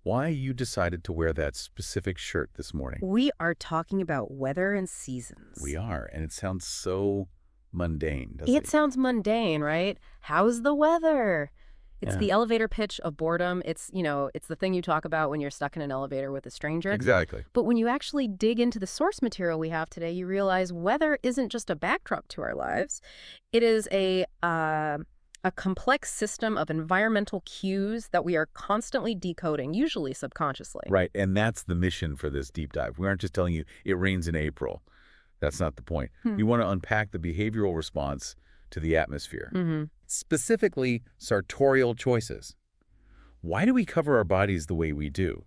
why you decided to wear that specific shirt this morning. We are talking about weather and seasons. We are, and it sounds so mundane, doesn't It it? sounds mundane, right? How's the weather? It's Yeah. the elevator pitch of boredom. It's the thing you talk about when you're stuck in an elevator with a stranger. Exactly. But when you actually dig into the source material we have today, you realize weather isn't just a backdrop to our lives. It is a complex system of environmental cues that we are constantly decoding, usually subconsciously. Right, and that's the mission for this deep dive. We aren't just telling you it rains in April. That's not the point. We want to unpack the behavioral response to the atmosphere. Specifically, sartorial choices. Why do we cover our bodies the way we do?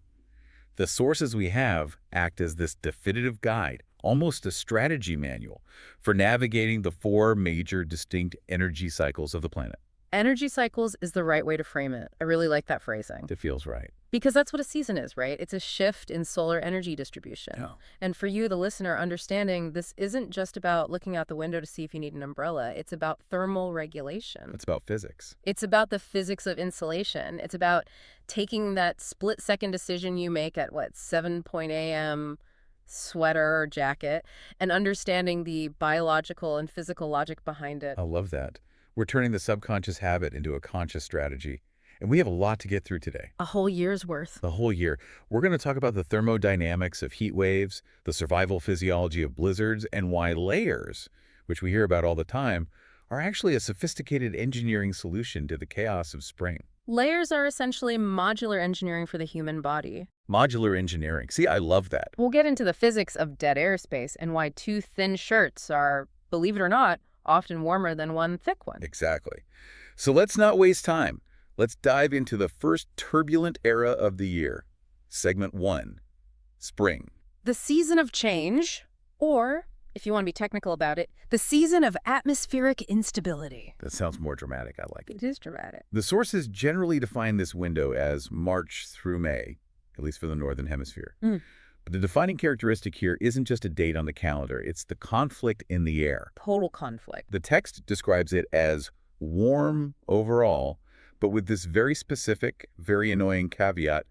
The sources we have act as this definitive guide, almost a strategy manual, for navigating the 4 major distinct energy cycles of the planet. Energy cycles is the right way to frame it. I really like that phrasing. It feels right. Because that's what a season is, right? It's a shift in solar energy distribution. Yeah. And for you, the listener, understanding this isn't just about looking out the window to see if you need an umbrella. It's about thermal regulation. It's about physics. It's about the physics of insulation. It's about taking that split-second decision you make at, 7 a.m., sweater or jacket, and understanding the biological and physical logic behind it. I love that. We're turning the subconscious habit into a conscious strategy. And we have a lot to get through today. A whole year's worth. The whole year. We're going to talk about the thermodynamics of heat waves, the survival physiology of blizzards, and why layers, which we hear about all the time, are actually a sophisticated engineering solution to the chaos of spring. Layers are essentially modular engineering for the human body. Modular engineering. See, I love that. We'll get into the physics of dead airspace and why 2 thin shirts are, believe it or not, often warmer than 1 thick one. Exactly. So let's not waste time. Let's dive into the first turbulent era of the year. Segment 1, spring. The season of change, or, if you want to be technical about it, the season of atmospheric instability. That sounds more dramatic. I like it. It is dramatic. The sources generally define this window as March through May, at least for the Northern Hemisphere. But the defining characteristic here isn't just a date on the calendar. It's the conflict in the air. Total conflict. The text describes it as warm overall, but with this very specific, very annoying caveat,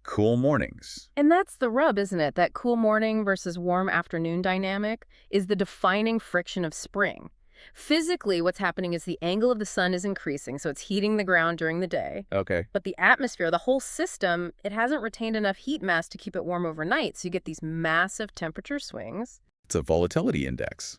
cool mornings. And that's the rub, isn't it? That cool morning versus warm afternoon dynamic is the defining friction of spring. Physically, what's happening is the angle of the sun is increasing, so it's heating the ground during the day. Okay. But the atmosphere, the whole system, it hasn't retained enough heat mass to keep it warm overnight, so you get these massive temperature swings. It's a volatility index.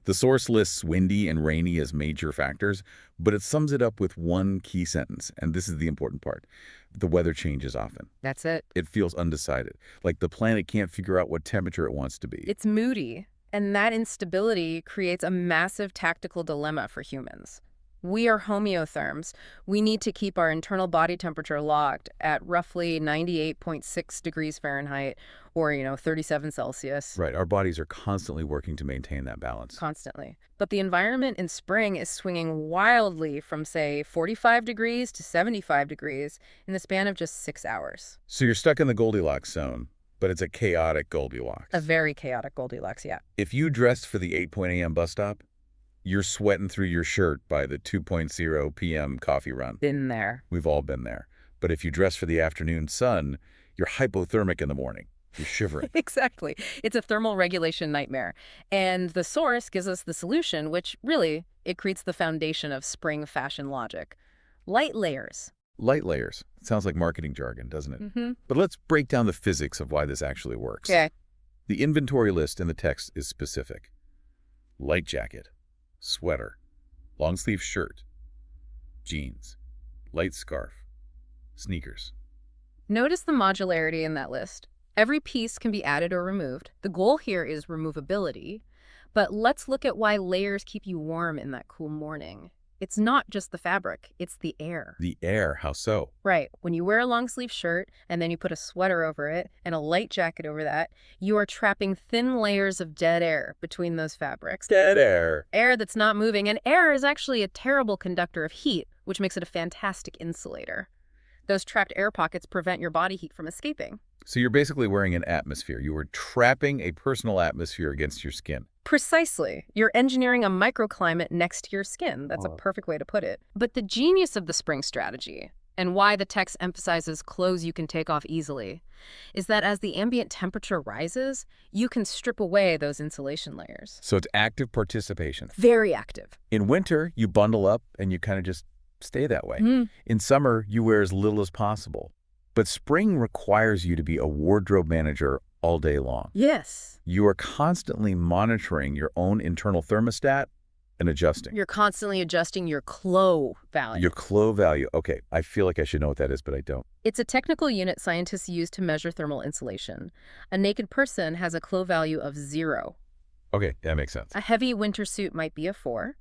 The source lists windy and rainy as major factors, but it sums it up with one key sentence, and this is the important part. The weather changes often. That's it. It feels undecided, like the planet can't figure out what temperature it wants to be. It's moody, and that instability creates a massive tactical dilemma for humans. We are homeotherms. We need to keep our internal body temperature locked at roughly 98.6 degrees Fahrenheit or, 37 Celsius. Right, our bodies are constantly working to maintain that balance. Constantly. But the environment in spring is swinging wildly from, say, 45 degrees to 75 degrees in the span of just 6 hours. So you're stuck in the Goldilocks zone, but it's a chaotic Goldilocks. A very chaotic Goldilocks, yeah. If you dressed for the 8 a.m. bus stop, you're sweating through your shirt by the 2 p.m. coffee run. Been there. We've all been there. But if you dress for the afternoon sun, you're hypothermic in the morning. You're shivering. Exactly. It's a thermal regulation nightmare. And the source gives us the solution, which really, it creates the foundation of spring fashion logic. Light layers. Light layers. Sounds like marketing jargon, doesn't it? But let's break down the physics of why this actually works. Okay. The inventory list in the text is specific. Light jacket, sweater, long sleeve shirt, jeans, light scarf, sneakers. Notice the modularity in that list. Every piece can be added or removed. The goal here is removability. But let's look at why layers keep you warm in that cool morning. It's not just the fabric, it's the air. The air, how so? Right. When you wear a long sleeve shirt and then you put a sweater over it and a light jacket over that, you are trapping thin layers of dead air between those fabrics. Dead air. Air that's not moving. And air is actually a terrible conductor of heat, which makes it a fantastic insulator. Those trapped air pockets prevent your body heat from escaping. So you're basically wearing an atmosphere. You are trapping a personal atmosphere against your skin. Precisely. You're engineering a microclimate next to your skin. That's a perfect way to put it. But the genius of the spring strategy, And why the text emphasizes clothes you can take off easily is that as the ambient temperature rises, you can strip away those insulation layers. So it's active participation. Very active. In winter, you bundle up and you kind of just stay that way. In summer, you wear as little as possible. But spring requires you to be a wardrobe manager all day long. Yes. You are constantly monitoring your own internal thermostat and adjusting. You're constantly adjusting your clo value. Your clo value. Okay, I feel like I should know what that is, but I don't. It's a technical unit scientists use to measure thermal insulation. A naked person has a clo value of 0. Okay, that makes sense. A heavy winter suit might be a 4.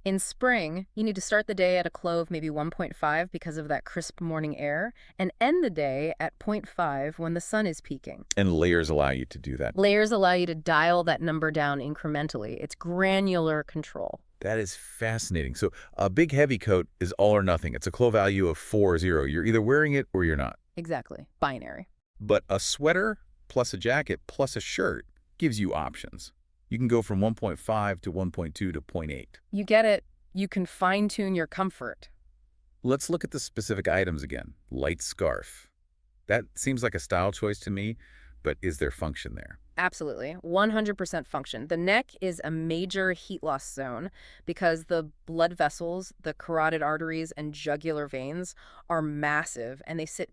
In spring, you need to start the day at a clo of maybe 1.5 because of that crisp morning air, and end the day at 0.5 when the sun is peaking. And layers allow you to do that. Layers allow you to dial that number down incrementally. It's granular control. That is fascinating. So a big heavy coat is all or nothing. It's a clo value of 4 or 0. You're either wearing it or you're not. Exactly. Binary. But a sweater plus a jacket plus a shirt gives you options. You can go from 1.5 to 1.2 to 0.8. You get it. You can fine-tune your comfort. Let's look at the specific items again. Light scarf. That seems like a style choice to me, but is there function there? Absolutely. 100% function. The neck is a major heat loss zone because the blood vessels, the carotid arteries, and jugular veins are massive, and they sit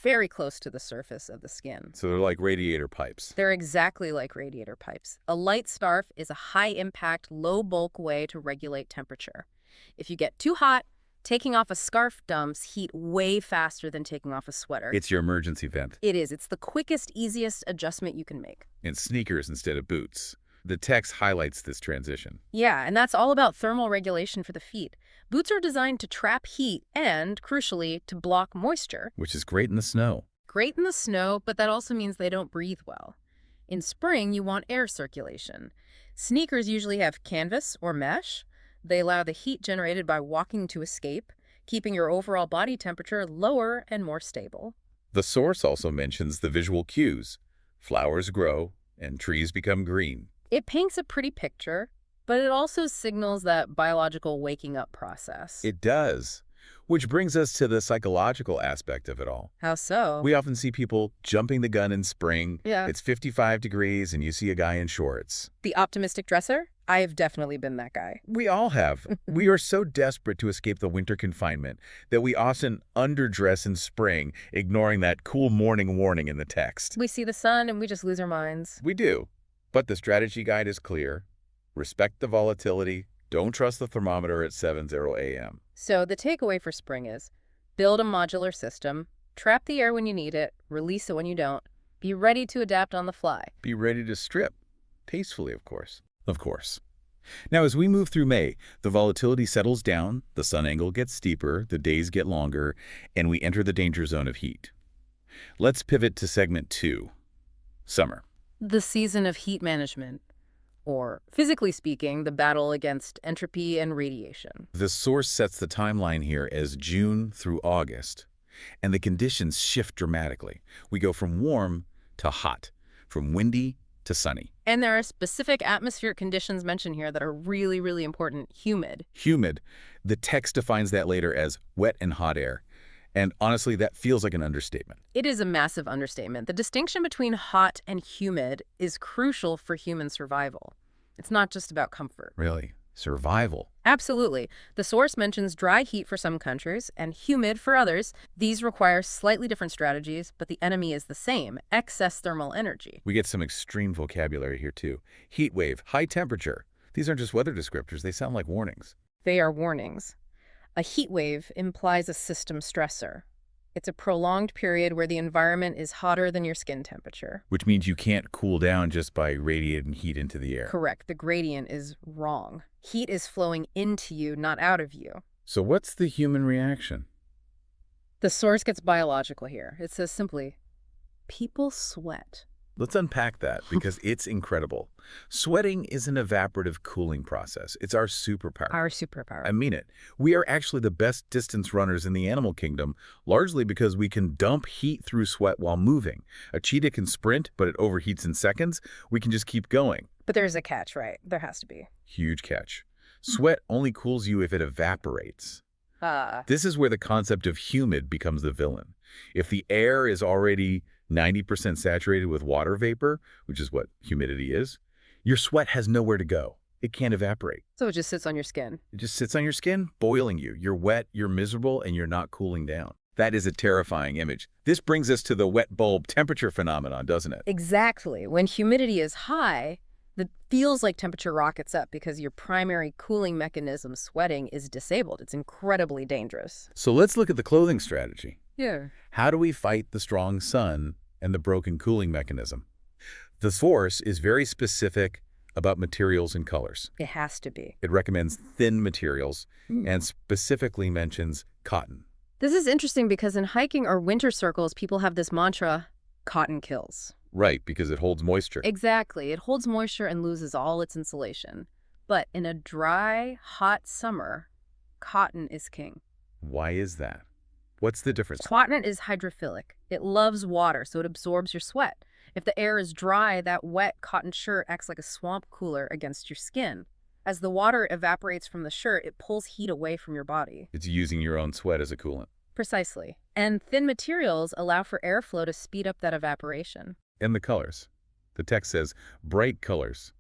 very close to the surface of the skin. So they're like radiator pipes. They're exactly like radiator pipes. A light scarf is a high-impact, low-bulk way to regulate temperature. If you get too hot, taking off a scarf dumps heat way faster than taking off a sweater. It's your emergency vent. It is. It's the quickest, easiest adjustment you can make. And sneakers instead of boots. The text highlights this transition. Yeah, and that's all about thermal regulation for the feet. Boots are designed to trap heat and, crucially, to block moisture. Which is great in the snow. Great in the snow, but that also means they don't breathe well. In spring, you want air circulation. Sneakers usually have canvas or mesh. They allow the heat generated by walking to escape, keeping your overall body temperature lower and more stable. The source also mentions the visual cues. Flowers grow and trees become green. It paints a pretty picture, but it also signals that biological waking up process. It does. Which brings us to the psychological aspect of it all. How so? We often see people jumping the gun in spring. Yeah. It's 55 degrees and you see a guy in shorts. The optimistic dresser? I've definitely been that guy. We all have. We are so desperate to escape the winter confinement that we often underdress in spring, ignoring that cool morning warning in the text. We see the sun and we just lose our minds. We do. But the strategy guide is clear. Respect the volatility. Don't trust the thermometer at 70 a.m. So the takeaway for spring is build a modular system, trap the air when you need it, release it when you don't. Be ready to adapt on the fly. Be ready to strip. Tastefully, of course. Of course. Now, as we move through May, the volatility settles down, the sun angle gets steeper, the days get longer, and we enter the danger zone of heat. Let's pivot to segment 2, summer. The season of heat management, or physically speaking, the battle against entropy and radiation. The source sets the timeline here as June through August, and the conditions shift dramatically. We go from warm to hot, from windy to sunny. And there are specific atmospheric conditions mentioned here that are really, really important. Humid. Humid. The text defines that later as wet and hot air. And honestly, that feels like an understatement. It is a massive understatement. The distinction between hot and humid is crucial for human survival. It's not just about comfort. Really? Survival? Absolutely. The source mentions dry heat for some countries and humid for others. These require slightly different strategies, but the enemy is the same: excess thermal energy. We get some extreme vocabulary here, too. Heat wave, high temperature. These aren't just weather descriptors. They sound like warnings. They are warnings. A heat wave implies a system stressor. It's a prolonged period where the environment is hotter than your skin temperature. Which means you can't cool down just by radiating heat into the air. Correct. The gradient is wrong. Heat is flowing into you, not out of you. So what's the human reaction? The source gets biological here. It says simply, people sweat. Let's unpack that because it's incredible. Sweating is an evaporative cooling process. It's our superpower. Our superpower. I mean it. We are actually the best distance runners in the animal kingdom, largely because we can dump heat through sweat while moving. A cheetah can sprint, but it overheats in seconds. We can just keep going. But there's a catch, right? There has to be. Huge catch. Sweat only cools you if it evaporates. This is where the concept of humid becomes the villain. If the air is already 90% saturated with water vapor, which is what humidity is, your sweat has nowhere to go. It can't evaporate. So it just sits on your skin. It just sits on your skin, boiling you. You're wet, you're miserable, and you're not cooling down. That is a terrifying image. This brings us to the wet bulb temperature phenomenon, doesn't it? Exactly. When humidity is high, it feels like temperature rockets up because your primary cooling mechanism, sweating, is disabled. It's incredibly dangerous. So let's look at the clothing strategy. Yeah. How do we fight the strong sun and the broken cooling mechanism? The source is very specific about materials and colors. It has to be. It recommends thin materials and specifically mentions cotton. This is interesting because in hiking or winter circles, people have this mantra, cotton kills. Right, because it holds moisture. Exactly. It holds moisture and loses all its insulation. But in a dry, hot summer, cotton is king. Why is that? What's the difference? Cotton is hydrophilic. It loves water, so it absorbs your sweat. If the air is dry, that wet cotton shirt acts like a swamp cooler against your skin. As the water evaporates from the shirt, it pulls heat away from your body. It's using your own sweat as a coolant. Precisely. And thin materials allow for airflow to speed up that evaporation. And the colors. The text says bright colors.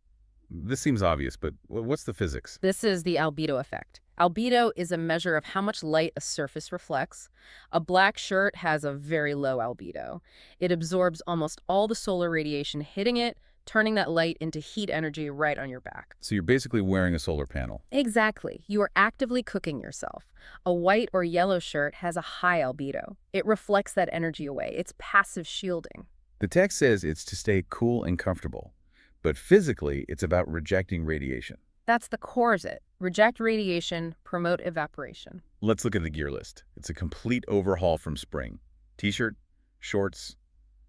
This seems obvious, but what's the physics? This is the albedo effect. Albedo is a measure of how much light a surface reflects. A black shirt has a very low albedo. It absorbs almost all the solar radiation hitting it, turning that light into heat energy right on your back. So you're basically wearing a solar panel. Exactly. You are actively cooking yourself. A white or yellow shirt has a high albedo. It reflects that energy away. It's passive shielding. The text says it's to stay cool and comfortable, but physically it's about rejecting radiation. That's the core of it. Reject radiation, promote evaporation. Let's look at the gear list. It's a complete overhaul from spring. T-shirt, shorts,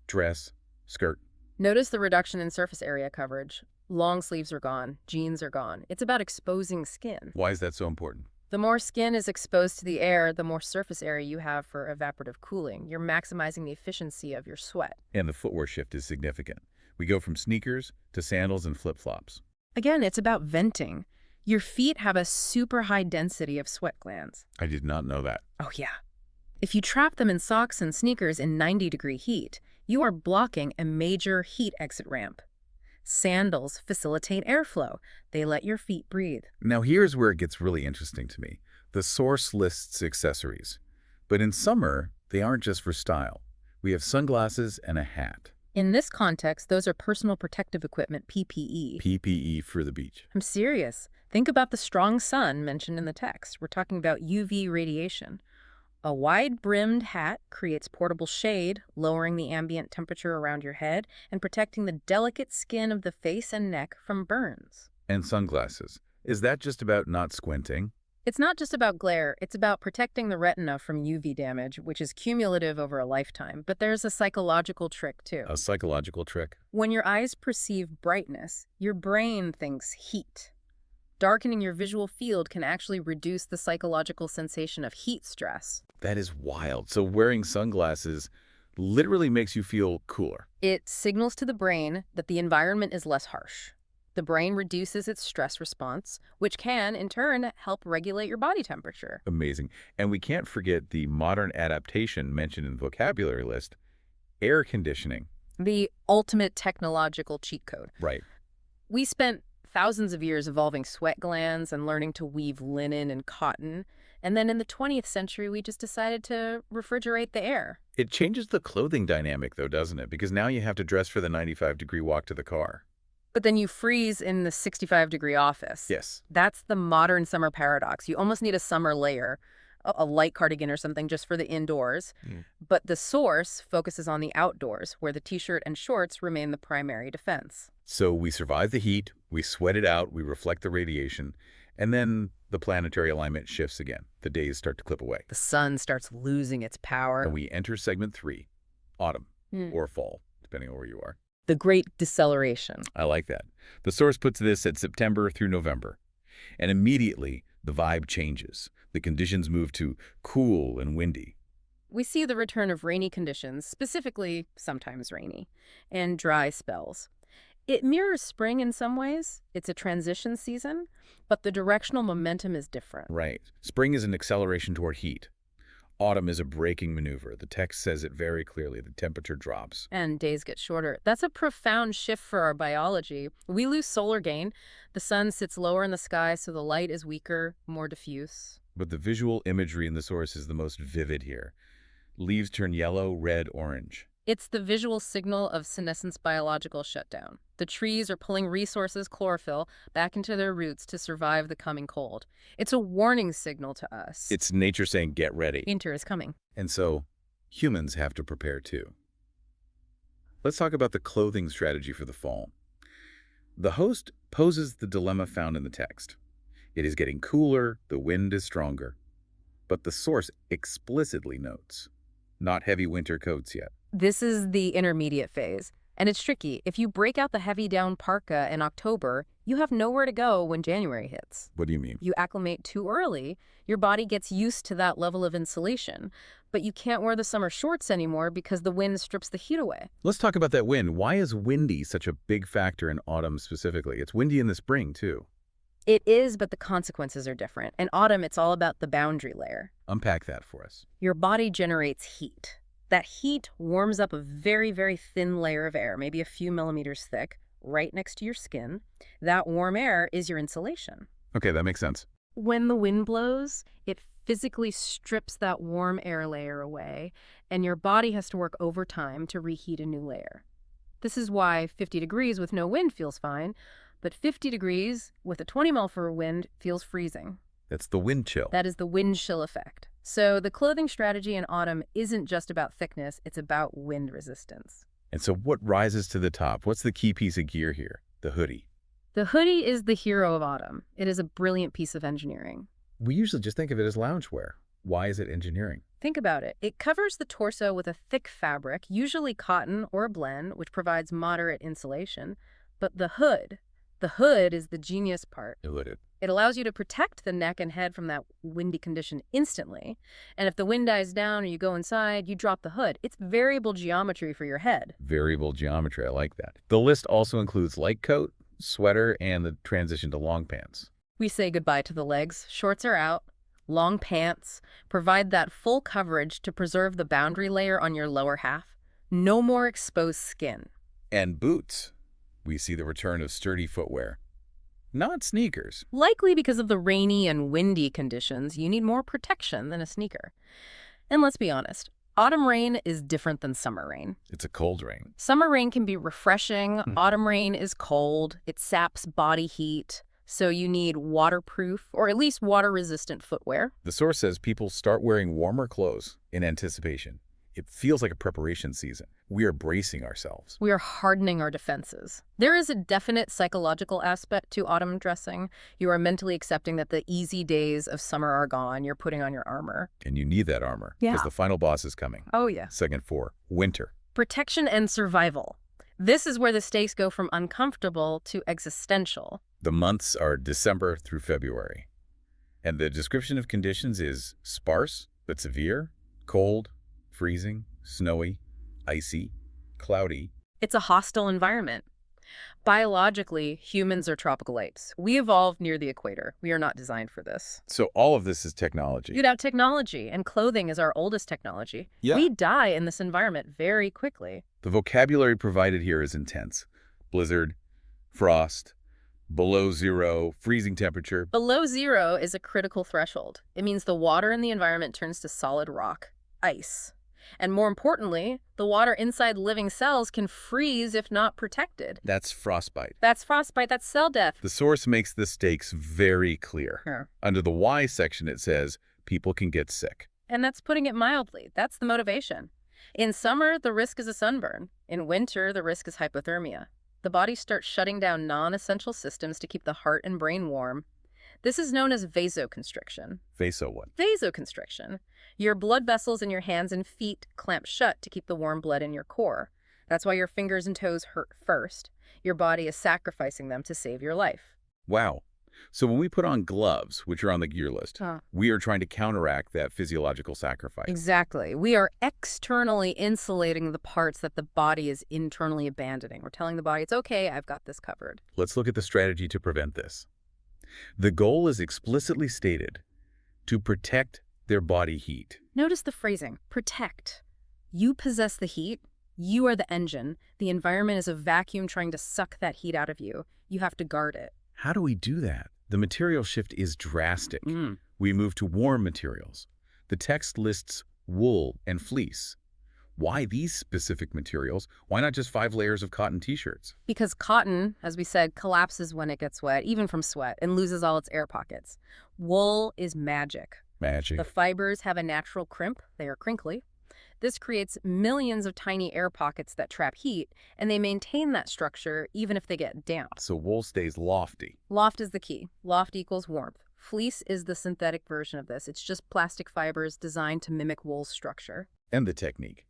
dress, skirt. Notice the reduction in surface area coverage. Long sleeves are gone. Jeans are gone. It's about exposing skin. Why is that so important? The more skin is exposed to the air, the more surface area you have for evaporative cooling. You're maximizing the efficiency of your sweat. And the footwear shift is significant. We go from sneakers to sandals and flip-flops. Again, it's about venting. Your feet have a super high density of sweat glands. I did not know that. Oh, yeah. If you trap them in socks and sneakers in 90-degree heat, you are blocking a major heat exit ramp. Sandals facilitate airflow. They let your feet breathe. Now here's where it gets really interesting to me. The source lists accessories, but in summer, they aren't just for style. We have sunglasses and a hat. In this context, those are personal protective equipment, PPE. PPE for the beach. I'm serious. Think about the strong sun mentioned in the text. We're talking about UV radiation. A wide-brimmed hat creates portable shade, lowering the ambient temperature around your head and protecting the delicate skin of the face and neck from burns. And sunglasses. Is that just about not squinting? It's not just about glare, it's about protecting the retina from UV damage, which is cumulative over a lifetime. But there's a psychological trick, too. A psychological trick? When your eyes perceive brightness, your brain thinks heat. Darkening your visual field can actually reduce the psychological sensation of heat stress. That is wild. So wearing sunglasses literally makes you feel cooler. It signals to the brain that the environment is less harsh. The brain reduces its stress response, which can, in turn, help regulate your body temperature. Amazing. And we can't forget the modern adaptation mentioned in the vocabulary list, air conditioning. The ultimate technological cheat code. Right. We spent thousands of years evolving sweat glands and learning to weave linen and cotton. And then in the 20th century, we just decided to refrigerate the air. It changes the clothing dynamic, though, doesn't it? Because now you have to dress for the 95-degree walk to the car. But then you freeze in the 65-degree office. Yes. That's the modern summer paradox. You almost need a summer layer, a light cardigan or something just for the indoors. But the source focuses on the outdoors, where the t-shirt and shorts remain the primary defense. So we survive the heat, we sweat it out, we reflect the radiation, and then the planetary alignment shifts again. The days start to clip away. The sun starts losing its power. And we enter segment 3, autumn or fall, depending on where you are. The great deceleration. I like that. The source puts this at September through November. And immediately, the vibe changes. The conditions move to cool and windy. We see the return of rainy conditions, specifically sometimes rainy, and dry spells. It mirrors spring in some ways. It's a transition season, but the directional momentum is different. Right. Spring is an acceleration toward heat. Autumn is a braking maneuver. The text says it very clearly. The temperature drops. And days get shorter. That's a profound shift for our biology. We lose solar gain. The sun sits lower in the sky, so the light is weaker, more diffuse. But the visual imagery in the source is the most vivid here. Leaves turn yellow, red, orange. It's the visual signal of senescence biological shutdown. The trees are pulling resources, chlorophyll, back into their roots to survive the coming cold. It's a warning signal to us. It's nature saying, get ready. Winter is coming. And so, humans have to prepare too. Let's talk about the clothing strategy for the fall. The host poses the dilemma found in the text. It is getting cooler, the wind is stronger. But the source explicitly notes, not heavy winter coats yet. This is the intermediate phase, and it's tricky. If you break out the heavy down parka in October, you have nowhere to go when January hits. What do you mean? You acclimate too early, your body gets used to that level of insulation, but you can't wear the summer shorts anymore because the wind strips the heat away. Let's talk about that wind. Why is windy such a big factor in autumn specifically? It's windy in the spring too. It is, but the consequences are different. In autumn, it's all about the boundary layer. Unpack that for us. Your body generates heat. That heat warms up a very, very thin layer of air, maybe a few millimeters thick, right next to your skin. That warm air is your insulation. Okay, that makes sense. When the wind blows, it physically strips that warm air layer away, and your body has to work overtime to reheat a new layer. This is why 50 degrees with no wind feels fine, but 50 degrees with a 20-mile-per-hour wind feels freezing. That's the wind chill. That is the wind chill effect. So the clothing strategy in autumn isn't just about thickness, it's about wind resistance. And so what rises to the top? What's the key piece of gear here? The hoodie. The hoodie is the hero of autumn. It is a brilliant piece of engineering. We usually just think of it as loungewear. Why is it engineering? Think about it. It covers the torso with a thick fabric, usually cotton or a blend, which provides moderate insulation. But the hood is the genius part. The hood. It allows you to protect the neck and head from that windy condition instantly. And if the wind dies down or you go inside, you drop the hood. It's variable geometry for your head. Variable geometry, I like that. The list also includes light coat, sweater, and the transition to long pants. We say goodbye to the legs. Shorts are out. Long pants provide that full coverage to preserve the boundary layer on your lower half. No more exposed skin. And boots. We see the return of sturdy footwear. Not sneakers. Likely because of the rainy and windy conditions, you need more protection than a sneaker. And let's be honest, autumn rain is different than summer rain. It's a cold rain. Summer rain can be refreshing. Autumn rain is cold. It saps body heat. So you need waterproof or at least water-resistant footwear. The source says people start wearing warmer clothes in anticipation. It feels like a preparation season. We are bracing ourselves. We are hardening our defenses. There is a definite psychological aspect to autumn dressing. You are mentally accepting that the easy days of summer are gone. You're putting on your armor. And you need that armor because the final boss is coming. Oh, yeah. Segment 4, winter. Protection and survival. This is where the stakes go from uncomfortable to existential. The months are December through February. And the description of conditions is sparse but severe, cold, freezing, snowy, icy, cloudy. It's a hostile environment. Biologically, humans are tropical apes. We evolved near the equator. We are not designed for this. So all of this is technology. Without technology, and clothing is our oldest technology. Yeah. We die in this environment very quickly. The vocabulary provided here is intense. Blizzard, frost, below zero, freezing temperature. Below zero is a critical threshold. It means the water in the environment turns to solid rock, ice. And more importantly, the water inside living cells can freeze if not protected. That's frostbite. That's frostbite, that's cell death. The source makes the stakes very clear. Yeah. Under the why section, it says people can get sick. And that's putting it mildly. That's the motivation. In summer, the risk is a sunburn. In winter, the risk is hypothermia. The body starts shutting down non-essential systems to keep the heart and brain warm. This is known as vasoconstriction. Vaso what? Vasoconstriction. Your blood vessels in your hands and feet clamp shut to keep the warm blood in your core. That's why your fingers and toes hurt first. Your body is sacrificing them to save your life. Wow. So when we put on gloves, which are on the gear list, Huh. we are trying to counteract that physiological sacrifice. Exactly. We are externally insulating the parts that the body is internally abandoning. We're telling the body, it's okay, I've got this covered. Let's look at the strategy to prevent this. The goal is explicitly stated to protect their body heat. Notice the phrasing, protect. You possess the heat. You are the engine. The environment is a vacuum trying to suck that heat out of you. You have to guard it. How do we do that? The material shift is drastic. We move to warm materials. The text lists wool and fleece. Why these specific materials? Why not just 5 layers of cotton t-shirts? Because cotton, as we said, collapses when it gets wet, even from sweat, and loses all its air pockets. Wool is magic. Magic. The fibers have a natural crimp. They are crinkly. This creates millions of tiny air pockets that trap heat, and they maintain that structure even if they get damp. So wool stays lofty. Loft is the key. Loft equals warmth. Fleece is the synthetic version of this. It's just plastic fibers designed to mimic wool's structure. And the technique.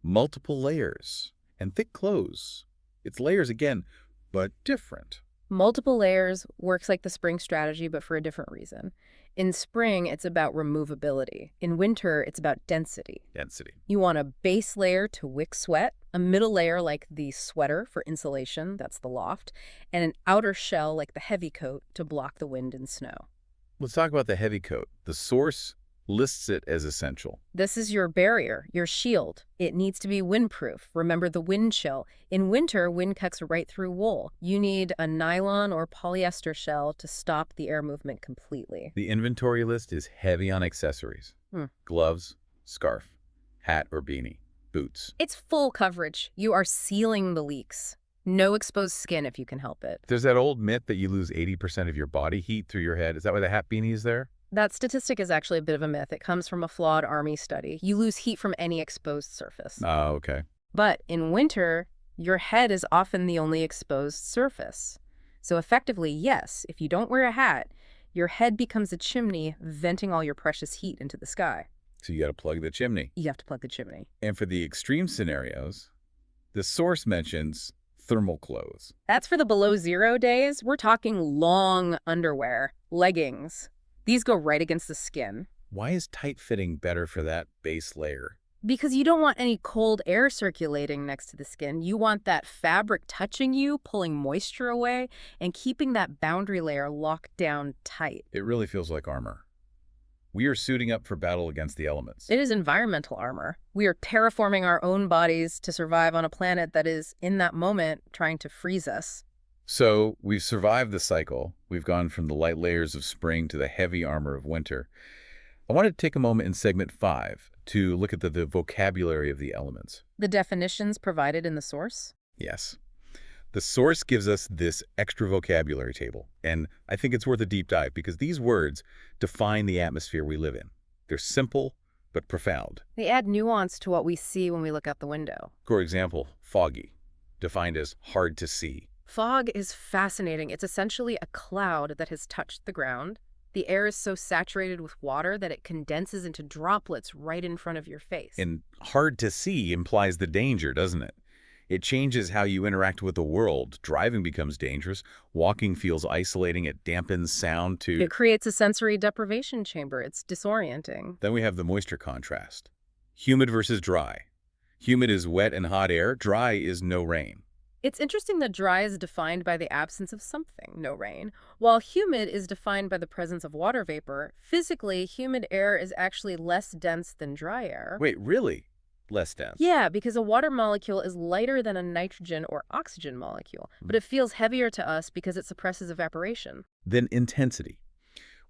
Multiple layers and thick clothes. It's layers again, but different. Multiple layers works like the spring strategy, but for a different reason. In spring, it's about removability. In winter, it's about density. Density. You want a base layer to wick sweat, a middle layer like the sweater for insulation, that's the loft, and an outer shell like the heavy coat to block the wind and snow. Let's talk about the heavy coat. The source lists it as essential. This is your barrier, your shield. It needs to be windproof. Remember the wind chill. In winter, wind cuts right through wool. You need a nylon or polyester shell to stop the air movement completely. The inventory list is heavy on accessories. Gloves, scarf, hat or beanie, boots. It's full coverage. You are sealing the leaks. No exposed skin if you can help it. There's that old myth that you lose 80% of your body heat through your head. Is that why the hat beanie is there? That statistic is actually a bit of a myth. It comes from a flawed Army study. You lose heat from any exposed surface. Oh, okay. But in winter, your head is often the only exposed surface. So effectively, yes, if you don't wear a hat, your head becomes a chimney venting all your precious heat into the sky. So you got to plug the chimney. You have to plug the chimney. And for the extreme scenarios, the source mentions thermal clothes. That's for the below zero days. We're talking long underwear, leggings. These go right against the skin. Why is tight fitting better for that base layer? Because you don't want any cold air circulating next to the skin. You want that fabric touching you, pulling moisture away, and keeping that boundary layer locked down tight. It really feels like armor. We are suiting up for battle against the elements. It is environmental armor. We are terraforming our own bodies to survive on a planet that is, in that moment, trying to freeze us. So we've survived the cycle. We've gone from the light layers of spring to the heavy armor of winter. I wanted to take a moment in segment 5 to look at the vocabulary of the elements. The definitions provided in the source? Yes. The source gives us this extra vocabulary table, and I think it's worth a deep dive because these words define the atmosphere we live in. They're simple but profound. They add nuance to what we see when we look out the window. For example, foggy, defined as hard to see. Fog is fascinating. It's essentially a cloud that has touched the ground. The air is so saturated with water that it condenses into droplets right in front of your face. And hard to see implies the danger, doesn't it? It changes how you interact with the world. Driving becomes dangerous. Walking feels isolating. It dampens sound to... It creates a sensory deprivation chamber. It's disorienting. Then we have the moisture contrast. Humid versus dry. Humid is wet and hot air. Dry is no rain. It's interesting that dry is defined by the absence of something, no rain, while humid is defined by the presence of water vapor. Physically, humid air is actually less dense than dry air. Wait, really? Less dense? Yeah, because a water molecule is lighter than a nitrogen or oxygen molecule, but it feels heavier to us because it suppresses evaporation. Then intensity.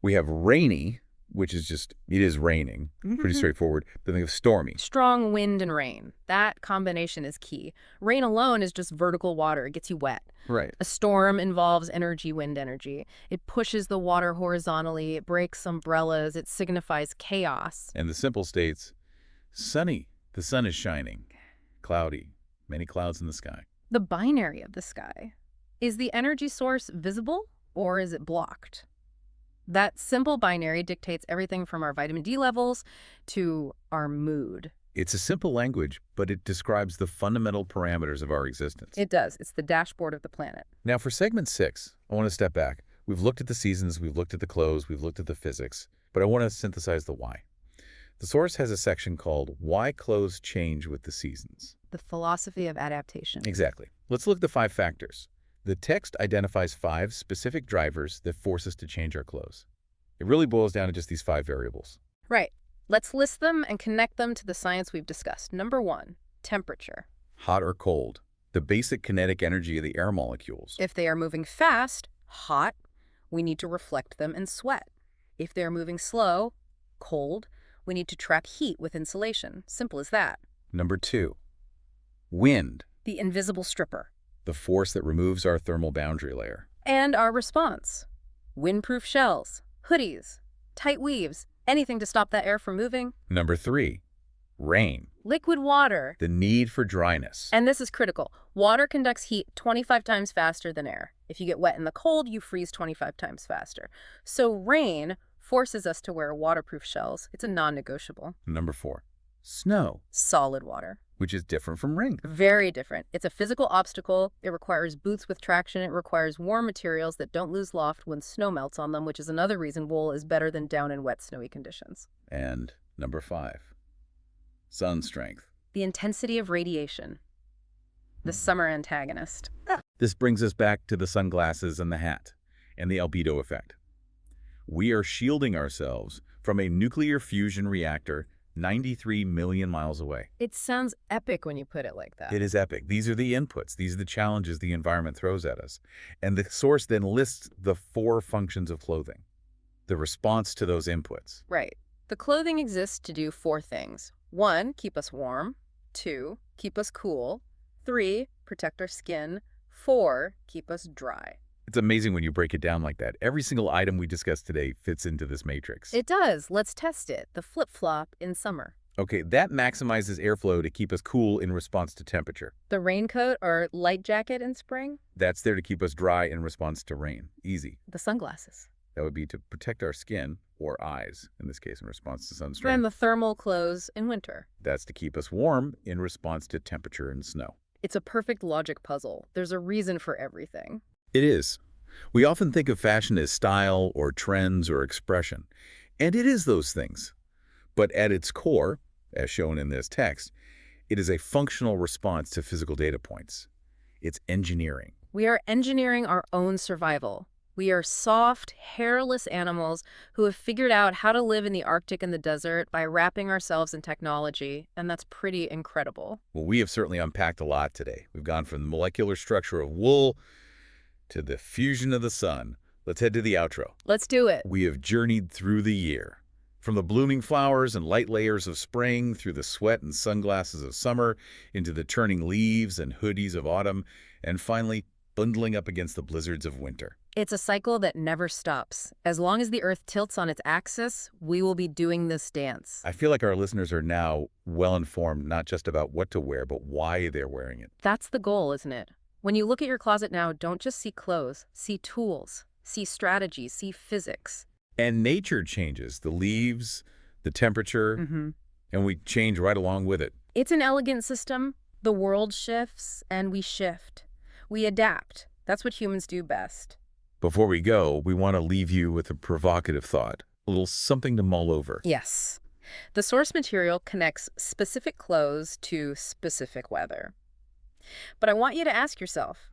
We have rainy, which is just, it is raining. Pretty straightforward. Then we have stormy. Strong wind and rain. That combination is key. Rain alone is just vertical water. It gets you wet. Right. A storm involves energy, wind energy. It pushes the water horizontally. It breaks umbrellas. It signifies chaos. And the simple states, sunny. The sun is shining. Cloudy. Many clouds in the sky. The binary of the sky. Is the energy source visible or is it blocked? That simple binary dictates everything from our vitamin D levels to our mood. It's a simple language, but it describes the fundamental parameters of our existence. It does. It's the dashboard of the planet. Now for segment 6, I want to step back. We've looked at the seasons, we've looked at the clothes, we've looked at the physics, but I want to synthesize the why. The source has a section called Why Clothes Change with the Seasons. The philosophy of adaptation. Exactly. Let's look at the 5 factors. The text identifies 5 specific drivers that force us to change our clothes. It really boils down to just these 5 variables. Right. Let's list them and connect them to the science we've discussed. Number 1, temperature. Hot or cold, the basic kinetic energy of the air molecules. If they are moving fast, hot, we need to reflect them in sweat. If they are moving slow, cold, we need to trap heat with insulation. Simple as that. Number 2, wind, The invisible stripper. the force that removes our thermal boundary layer. And our response. Windproof shells, hoodies, tight weaves, anything to stop that air from moving. Number 3, rain, Liquid water. the need for dryness. And this is critical. Water conducts heat 25 times faster than air. If you get wet in the cold, you freeze 25 times faster. So rain forces us to wear waterproof shells. It's a non-negotiable. Number 4, snow, Solid water. which is different from rain. Very different. It's a physical obstacle. It requires boots with traction. It requires warm materials that don't lose loft when snow melts on them, which is another reason wool is better than down in wet, snowy conditions. And number 5, sun strength. The intensity of radiation. The summer antagonist. This brings us back to the sunglasses and the hat and the albedo effect. We are shielding ourselves from a nuclear fusion reactor 93 million miles away. It sounds epic when you put it like that. It is epic. These are the inputs. These are the challenges the environment throws at us. And the source then lists the 4 functions of clothing, the response to those inputs. Right. The clothing exists to do 4 things. 1, keep us warm. 2, keep us cool. 3, protect our skin. 4, keep us dry. It's amazing when you break it down like that. Every single item we discussed today fits into this matrix. It does. Let's test it. The flip-flop in summer. Okay, that maximizes airflow to keep us cool in response to temperature. The raincoat or light jacket in spring. That's there to keep us dry in response to rain. Easy. The sunglasses. That would be to protect our skin, or eyes, in this case, in response to sunstroke. And the thermal clothes in winter. That's to keep us warm in response to temperature and snow. It's a perfect logic puzzle. There's a reason for everything. It is. We often think of fashion as style or trends or expression, and it is those things. But at its core, as shown in this text, it is a functional response to physical data points. It's engineering. We are engineering our own survival. We are soft, hairless animals who have figured out how to live in the Arctic and the desert by wrapping ourselves in technology, and that's pretty incredible. Well, we have certainly unpacked a lot today. We've gone from the molecular structure of wool to the fusion of the sun. Let's head to the outro. Let's do it. We have journeyed through the year, from the blooming flowers and light layers of spring, through the sweat and sunglasses of summer, into the turning leaves and hoodies of autumn, and finally bundling up against the blizzards of winter. It's a cycle that never stops. As long as the Earth tilts on its axis, we will be doing this dance. I feel like our listeners are now well-informed, not just about what to wear, but why they're wearing it. That's the goal, isn't it? When you look at your closet now, don't just see clothes, see tools, see strategies, see physics. And nature changes, the leaves, the temperature, and we change right along with it. It's an elegant system. The world shifts, and we shift. We adapt. That's what humans do best. Before we go, we want to leave you with a provocative thought, a little something to mull over. Yes. The source material connects specific clothes to specific weather. But I want you to ask yourself,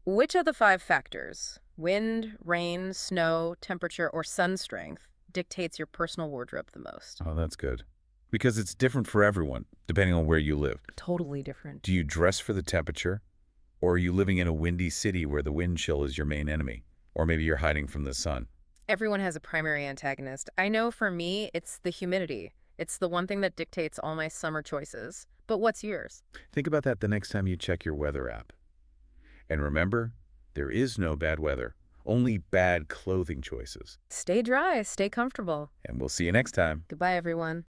which of the 5 factors, wind, rain, snow, temperature, or sun strength, dictates your personal wardrobe the most? Oh, that's good. Because it's different for everyone, depending on where you live. Totally different. Do you dress for the temperature? Or are you living in a windy city where the wind chill is your main enemy? Or maybe you're hiding from the sun. Everyone has a primary antagonist. I know for me, it's the humidity. It's the one thing that dictates all my summer choices. But what's yours? Think about that the next time you check your weather app. And remember, there is no bad weather, only bad clothing choices. Stay dry, stay comfortable. And we'll see you next time. Goodbye, everyone.